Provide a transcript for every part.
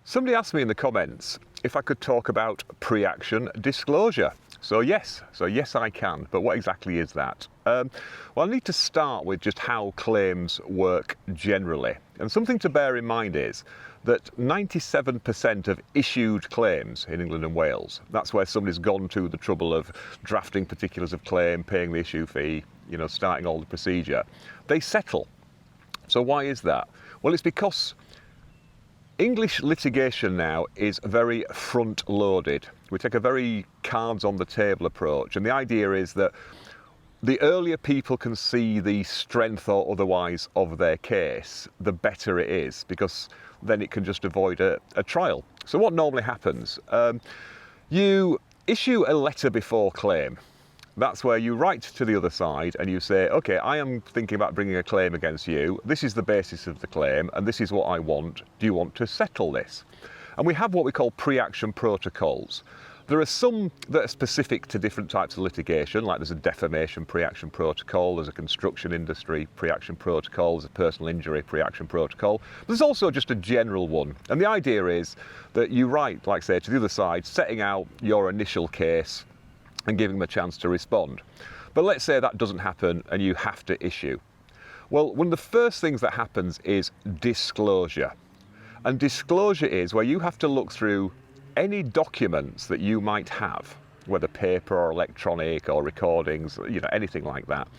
Somebody asked me in the comments if I could talk about pre-action disclosure. So yes I can, but what exactly is that? Well, I need to start with just how claims work generally. And something to bear in mind is that 97% of issued claims in England and Wales, that's where somebody's gone to the trouble of drafting particulars of claim, paying the issue fee, starting all the procedure, they settle. So why is that? Well, it's because English litigation now is very front-loaded. We take a very cards-on-the-table approach, and the idea is that the earlier people can see the strength or otherwise of their case, the better it is, because then it can just avoid a trial. So what normally happens? You issue a letter before claim. That's where you write to the other side and you say, okay, I am thinking about bringing a claim against you. This is the basis of the claim and this is what I want. Do you want to settle this? And we have what we call pre-action protocols. There are some that are specific to different types of litigation, like there's a defamation pre-action protocol, there's a construction industry pre-action protocol, there's a personal injury pre-action protocol. But there's also just a general one. And the idea is that you write, like say, to the other side, setting out your initial case and giving them a chance to respond. But let's say that doesn't happen and you have to issue. Well, one of the first things that happens is disclosure. And disclosure is where you have to look through any documents that you might have, whether paper or electronic or recordings, anything like that.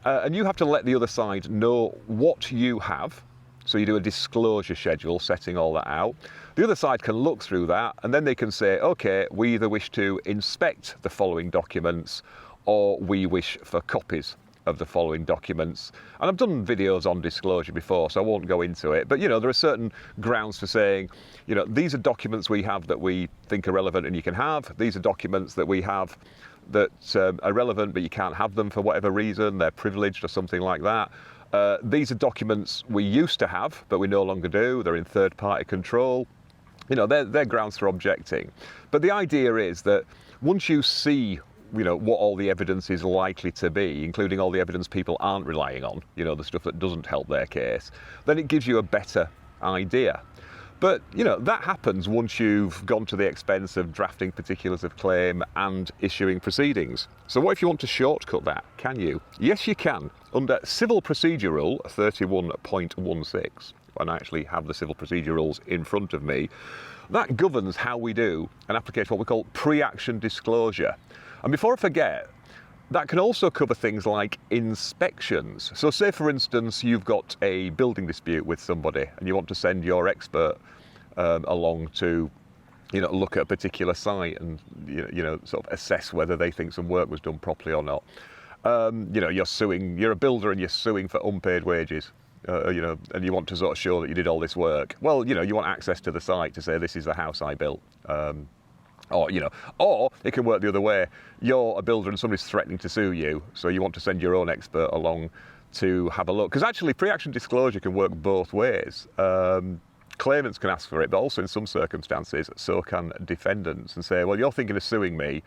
And you have to let the other side know what you have. So you do a disclosure schedule setting all that out. The other side can look through that and then they can say, okay, we either wish to inspect the following documents or we wish for copies of the following documents. And I've done videos on disclosure before, so I won't go into it. But there are certain grounds for saying, these are documents we have that we think are relevant and you can have. These are documents that we have that are relevant but you can't have them for whatever reason. They're privileged or something like that. These are documents we used to have, but we no longer do. They're in third-party control. They're grounds for objecting. But the idea is that once you see, what all the evidence is likely to be, including all the evidence people aren't relying on, the stuff that doesn't help their case, then it gives you a better idea. But, that happens once you've gone to the expense of drafting particulars of claim and issuing proceedings. So what if you want to shortcut that? Can you? Yes, you can. Under Civil Procedure Rule 31.16, and I actually have the Civil Procedure Rules in front of me, that governs how we do an application, what we call pre-action disclosure. And before I forget, that can also cover things like inspections. So say, for instance, you've got a building dispute with somebody and you want to send your expert along to, look at a particular site and, sort of assess whether they think some work was done properly or not. You're a builder and you're suing for unpaid wages, and you want to sort of show that you did all this work. Well, you want access to the site to say, this is the house I built. Or it can work the other way. You're a builder and somebody's threatening to sue you, so you want to send your own expert along to have a look. Because actually, pre-action disclosure can work both ways. Claimants can ask for it, but also in some circumstances, so can defendants, and say, well, you're thinking of suing me.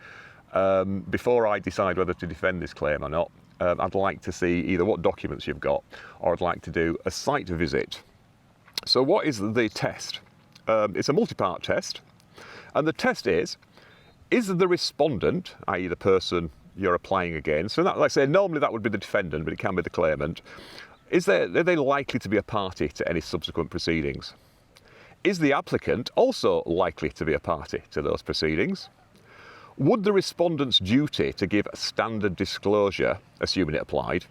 Before I decide whether to defend this claim or not, I'd like to see either what documents you've got, or I'd like to do a site visit. So what is the test? It's a multi-part test. And the test is the respondent, i.e. the person you're applying against, so that, like I say, normally that would be the defendant, but it can be the claimant, are they likely to be a party to any subsequent proceedings? Is the applicant also likely to be a party to those proceedings? Would the respondent's duty to give a standard disclosure, assuming it applied,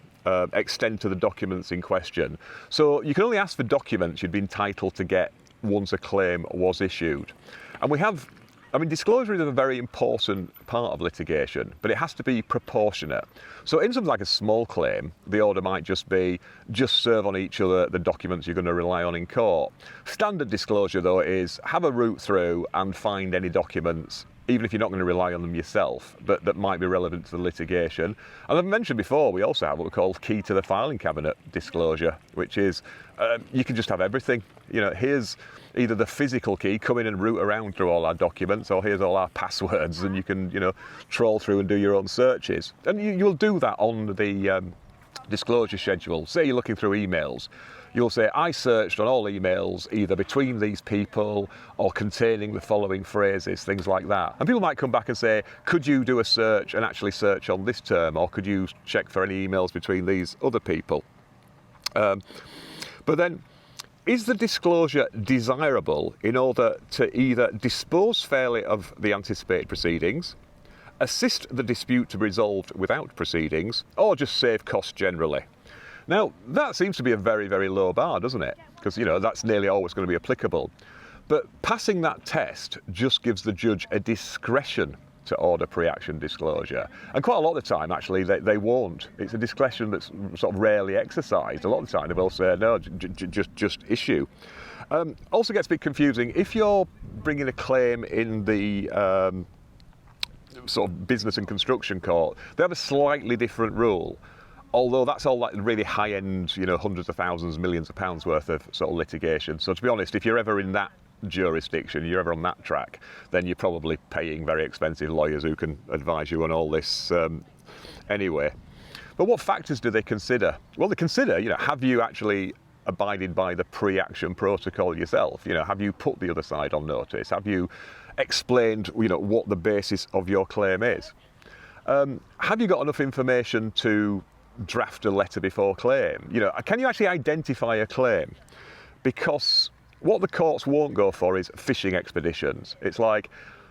extend to the documents in question? So you can only ask for documents you'd be entitled to get once a claim was issued. And disclosure is a very important part of litigation, but it has to be proportionate. So in something like a small claim, the order might just be, serve on each other the documents you're going to rely on in court. Standard disclosure, though, is have a route through and find any documents, even if you're not going to rely on them yourself, but that might be relevant to the litigation. And I've mentioned before, we also have what we call key to the filing cabinet disclosure, which is you can just have everything. Here's either the physical key, come in and root around through all our documents, or here's all our passwords, and you can, troll through and do your own searches. And you'll do that on the disclosure schedule. Say you're looking through emails. you'll say, I searched on all emails either between these people or containing the following phrases, things like that. And people might come back and say, could you do a search and actually search on this term, or could you check for any emails between these other people? But then, is the disclosure desirable in order to either dispose fairly of the anticipated proceedings, assist the dispute to be resolved without proceedings, or just save costs generally? Now, that seems to be a very, very low bar, doesn't it? Because, that's nearly always going to be applicable. But passing that test just gives the judge a discretion to order pre-action disclosure. And quite a lot of the time, actually, they won't. It's a discretion that's sort of rarely exercised. A lot of the time, they will say, no, just issue. Also gets a bit confusing. If you're bringing a claim in the sort of business and construction court, they have a slightly different rule. Although that's all like really high-end, hundreds of thousands, millions of pounds worth of sort of litigation. So to be honest, if you're ever in that jurisdiction, you're ever on that track, then you're probably paying very expensive lawyers who can advise you on all this anyway. But what factors do they consider? Well, they consider, have you actually abided by the pre-action protocol yourself? Have you put the other side on notice? Have you explained, what the basis of your claim is? Have you got enough information to draft a letter before claim? Can you actually identify a claim? Because what the courts won't go for is fishing expeditions. It's like,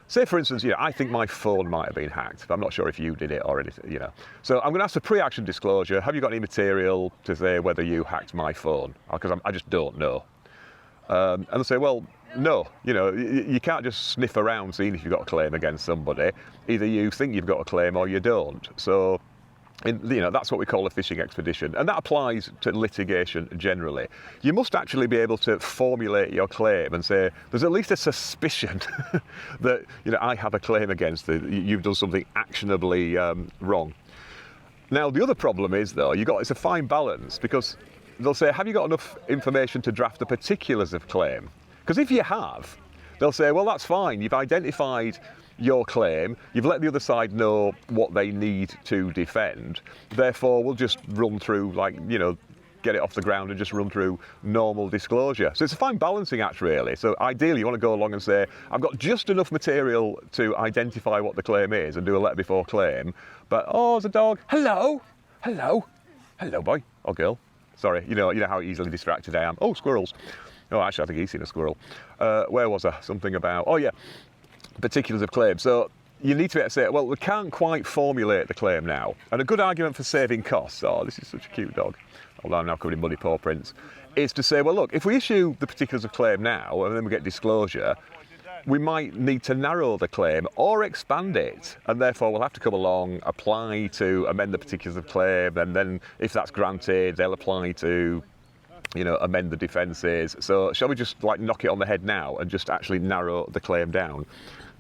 say for instance, I think my phone might have been hacked, but I'm not sure if you did it or anything, So I'm going to ask for pre-action disclosure. Have you got any material to say whether you hacked my phone? Because I just don't know. And they'll say, well, no, you can't just sniff around seeing if you've got a claim against somebody. Either you think you've got a claim or you don't. So, that's what we call a fishing expedition. And that applies to litigation generally. You must actually be able to formulate your claim and say, there's at least a suspicion that, I have a claim against you. You've done something actionably wrong. Now, the other problem is, though, it's a fine balance, because they'll say, have you got enough information to draft the particulars of claim? Because if you have, they'll say, well, that's fine. You've identified your claim, you've let the other side know what they need to defend, therefore we'll just run through, get it off the ground and just run through normal disclosure. So it's a fine balancing act, really. So ideally you want to go along and say, I've got just enough material to identify what the claim is and do a letter before claim, but, there's a dog. Hello, boy or girl. Sorry, you know how easily distracted I am. Oh, squirrels. Oh, actually, I think he's seen a squirrel. Where was I? Something about, particulars of claim. So you need to be able to say, well, we can't quite formulate the claim now. And a good argument for saving costs, this is such a cute dog, although I'm now covered in muddy paw prints, is to say, well, look, if we issue the particulars of claim now and then we get disclosure, we might need to narrow the claim or expand it, and therefore we'll have to come along, apply to amend the particulars of claim, and then if that's granted, they'll apply to amend the defences. So shall we just knock it on the head now and just actually narrow the claim down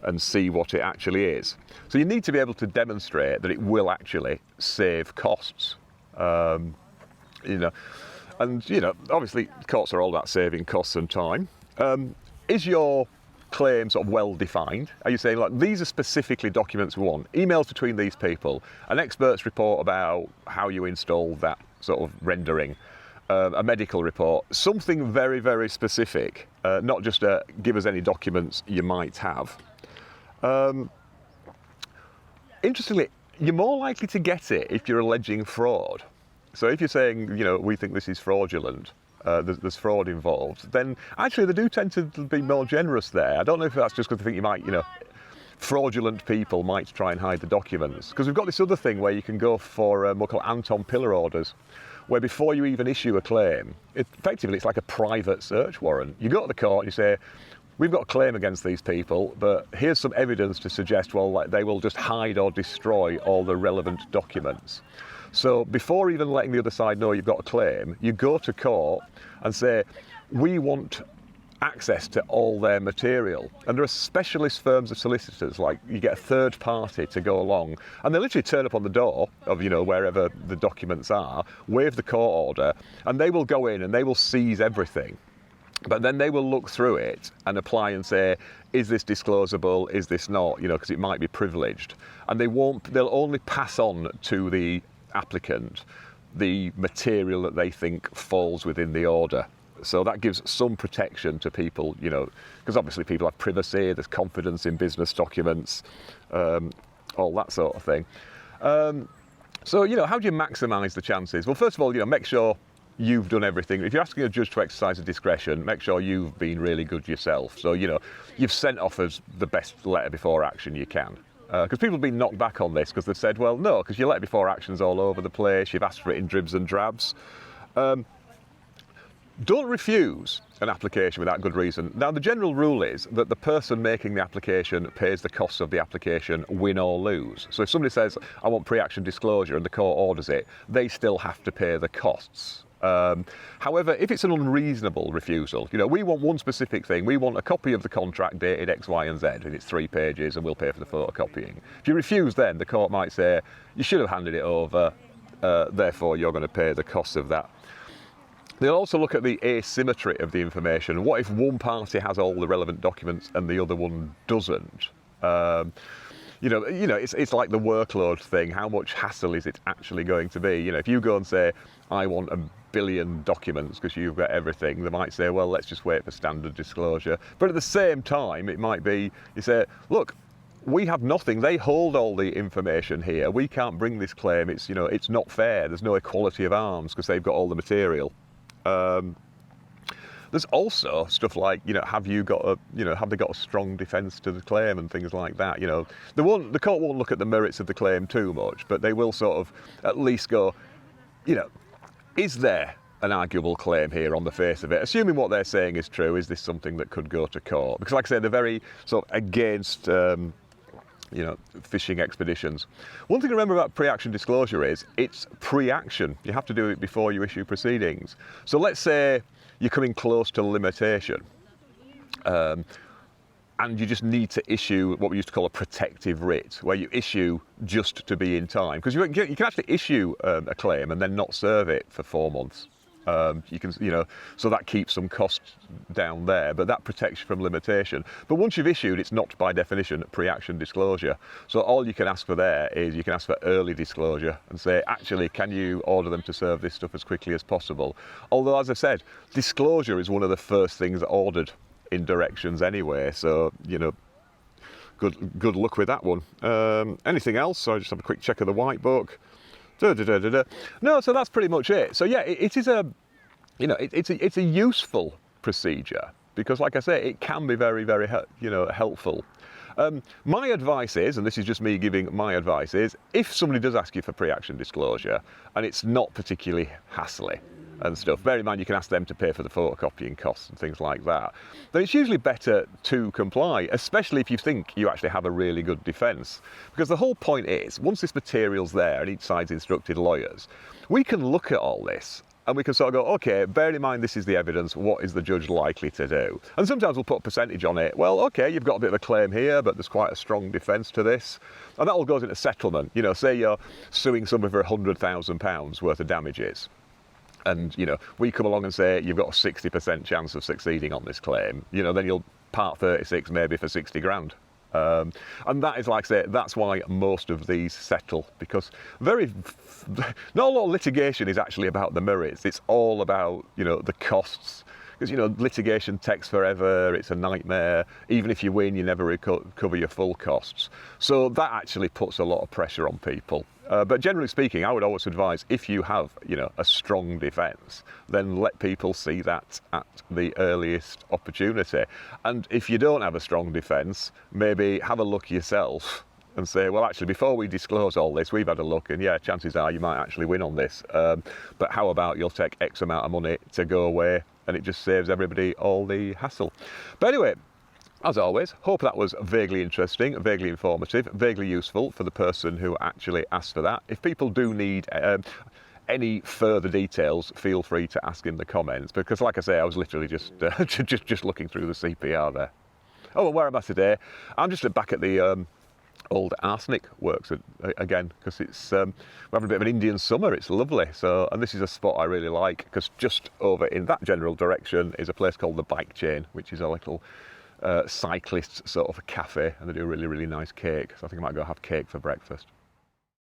and see what it actually is? So you need to be able to demonstrate that it will actually save costs. Obviously courts are all about saving costs and time. Is your claim sort of well defined? Are you saying, these are specifically documents we want, emails between these people, an expert's report about how you installed that sort of rendering, a medical report, something very, very specific, not just give us any documents you might have. Interestingly, you're more likely to get it if you're alleging fraud. So if you're saying, we think this is fraudulent, there's fraud involved, then actually they do tend to be more generous there. I don't know if that's just because they think you might, fraudulent people might try and hide the documents. Because we've got this other thing where you can go for what we call Anton Pillar orders, where before you even issue a claim, effectively it's like a private search warrant. You go to the court and you say, we've got a claim against these people, but here's some evidence to suggest, they will just hide or destroy all the relevant documents. So before even letting the other side know you've got a claim, you go to court and say, we want access to all their material. And there are specialist firms of solicitors, you get a third party to go along, and they literally turn up on the door of, wherever the documents are, waive the court order, and they will go in and they will seize everything. But then they will look through it and apply and say, is this disclosable, is this not, because it might be privileged. And they'll only pass on to the applicant the material that they think falls within the order. So that gives some protection to people, you know, because obviously people have privacy, there's confidence in business documents, all that sort of thing. So, you know, how do you maximise the chances? Well, first of all, you know, make sure you've done everything. If you're asking a judge to exercise a discretion, make sure you've been really good yourself. So, you know, you've sent off as the best letter before action you can. Because people have been knocked back on this because they've said, well, no, because your letter before action's all over the place, you've asked for it in dribs and drabs. Don't refuse an application without good reason. Now, the general rule is that the person making the application pays the costs of the application, win or lose. So if somebody says, I want pre-action disclosure, and the court orders it, they still have to pay the costs. However, if it's an unreasonable refusal, you know, we want one specific thing. We want a copy of the contract dated X, Y, and Z, and it's 3 pages, and we'll pay for the photocopying. If you refuse, then the court might say, you should have handed it over, therefore you're going to pay the costs of that. They'll also look at the asymmetry of the information. What if one party has all the relevant documents and the other one doesn't? You know, it's like the workload thing. How much hassle is it actually going to be? You know, if you go and say, I want 1 billion documents because you've got everything, they might say, well, let's just wait for standard disclosure. But at the same time, it might be, you say, look, we have nothing. They hold all the information here. We can't bring this claim. It's, you know, it's not fair. There's no equality of arms because they've got all the material. There's also stuff like, you know, have they got a strong defence to the claim and things like that. You know, the court won't look at the merits of the claim too much, but they will sort of at least go, you know, is there an arguable claim here on the face of it? Assuming what they're saying is true, is this something that could go to court? Because like I say, they're very sort of against, you know, fishing expeditions. One thing to remember about pre-action disclosure is it's pre-action. You have to do it before you issue proceedings. So let's say you're coming close to limitation, and you just need to issue what we used to call a protective writ, where you issue just to be in time. Because you can actually issue a claim and then not serve it for 4 months. You can, you know, so that keeps some costs down there, but that protects you from limitation. But once you've issued, it's not by definition pre-action disclosure. So all you can ask for there is you can ask for early disclosure and say, actually, can you order them to serve this stuff as quickly as possible? Although, as I said, disclosure is one of the first things ordered in directions anyway. So, you know, good luck with that one. Anything else? So I just have a quick check of the white book. No, so that's pretty much it. So yeah, it is a, you know, it's a useful procedure because, like I say, it can be very, very, you know, helpful. My advice is, and this is just me giving my advice, is if somebody does ask you for pre-action disclosure and it's not particularly hassly and stuff, bear in mind you can ask them to pay for the photocopying costs and things like that, then it's usually better to comply, especially if you think you actually have a really good defence. Because the whole point is, once this material's there and each side's instructed lawyers, we can look at all this and we can sort of go, okay, bear in mind this is the evidence, what is the judge likely to do? And sometimes we'll put a percentage on it. Well, okay, you've got a bit of a claim here, but there's quite a strong defence to this. And that all goes into settlement. You know, say you're suing somebody for £100,000 worth of damages. And, you know, we come along and say, you've got a 60% chance of succeeding on this claim, you know, then you'll part 36 maybe for 60 grand. And that is, like I say, that's why most of these settle, because not a lot of litigation is actually about the merits. It's all about, you know, the costs. Because, you know, litigation takes forever, it's a nightmare. Even if you win, you never recover your full costs. So that actually puts a lot of pressure on people. But generally speaking, I would always advise, if you have, you know, a strong defence, then let people see that at the earliest opportunity. And if you don't have a strong defence, maybe have a look yourself and say, well, actually, before we disclose all this, we've had a look, and yeah, chances are you might actually win on this. But how about you'll take X amount of money to go away, and it just saves everybody all the hassle. But anyway, as always, hope that was vaguely interesting, vaguely informative, vaguely useful for the person who actually asked for that. If people do need any further details, feel free to ask in the comments, because like I say, I was literally just looking through the CPR there. Oh, and where am I today? I'm just back at the old arsenic works again, because it's we're having a bit of an Indian summer. It's lovely. So, and this is a spot I really like, because just over in that general direction is a place called the Bike Chain, which is a little cyclist sort of a cafe, and they do really, really nice cake. So I think I might go have cake for breakfast.